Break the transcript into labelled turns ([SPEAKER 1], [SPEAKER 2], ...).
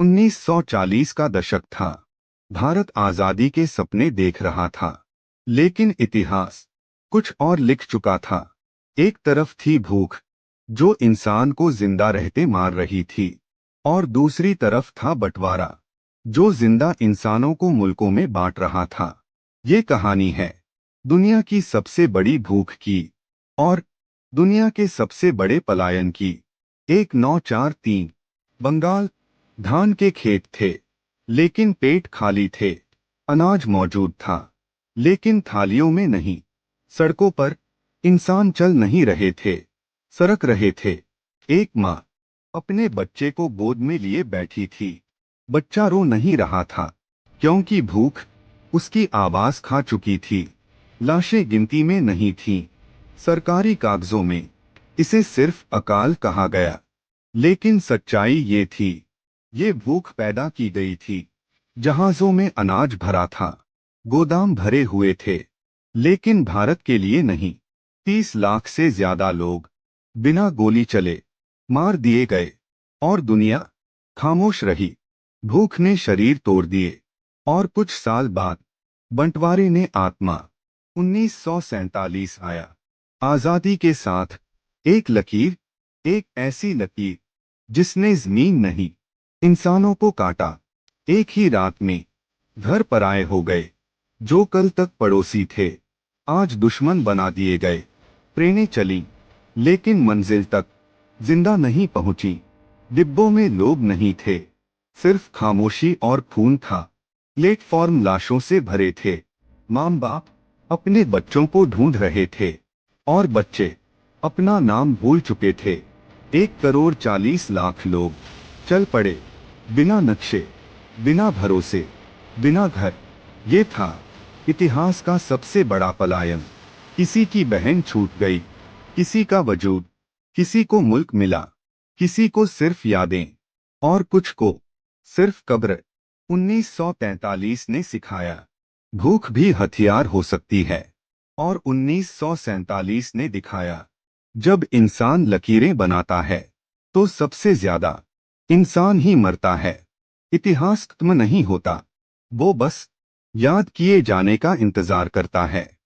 [SPEAKER 1] 1940 का दशक था। भारत आजादी के सपने देख रहा था, लेकिन इतिहास कुछ और लिख चुका था। एक तरफ थी भूख, जो इंसान को जिंदा रहते मार रही थी, और दूसरी तरफ था बंटवारा, जो जिंदा इंसानों को मुल्कों में बांट रहा था। ये कहानी है दुनिया की सबसे बड़ी भूख की और दुनिया के सबसे बड़े पलायन की। 1943 बंगाल। धान के खेत थे, लेकिन पेट खाली थे। अनाज मौजूद था, लेकिन थालियों में नहीं। सड़कों पर इंसान चल नहीं रहे थे, सरक रहे थे। एक माँ अपने बच्चे को गोद में लिए बैठी थी। बच्चा रो नहीं रहा था, क्योंकि भूख उसकी आवाज खा चुकी थी। लाशें गिनती में नहीं थीं। सरकारी कागजों में इसे सिर्फ अकाल कहा गया, लेकिन सच्चाई ये थी, ये भूख पैदा की गई थी। जहाजों में अनाज भरा था, गोदाम भरे हुए थे, लेकिन भारत के लिए नहीं। 30 लाख से ज्यादा लोग बिना गोली चले मार दिए गए, और दुनिया खामोश रही। भूख ने शरीर तोड़ दिए, और कुछ साल बाद बंटवारे ने आत्मा। 1947 आया। आजादी के साथ एक लकीर, एक ऐसी लकीर जिसने जमीन नहीं, इंसानों को काटा। एक ही रात में घर पराये हो गए। जो कल तक पड़ोसी थे, आज दुश्मन बना दिए गए। ट्रेनें चलीं, लेकिन मंजिल तक जिंदा नहीं पहुंची। डिब्बों में लोग नहीं थे, सिर्फ खामोशी और खून था। प्लेटफॉर्म लाशों से भरे थे। माँ बाप अपने बच्चों को ढूंढ रहे थे, और बच्चे अपना नाम भूल चुके थे। 1,40,00,000 लोग चल पड़े, बिना नक्शे, बिना भरोसे, बिना घर। ये था इतिहास का सबसे बड़ा पलायन। किसी की बहन छूट गई, किसी का वजूद, किसी को मुल्क मिला, किसी को सिर्फ यादें, और कुछ को सिर्फ कब्र। 1943 ने सिखाया, भूख भी हथियार हो सकती है। और 1947 ने दिखाया, जब इंसान लकीरें बनाता है, तो सबसे ज्यादा इंसान ही मरता है। इतिहास खत्म नहीं होता, वो बस याद किए जाने का इंतजार करता है।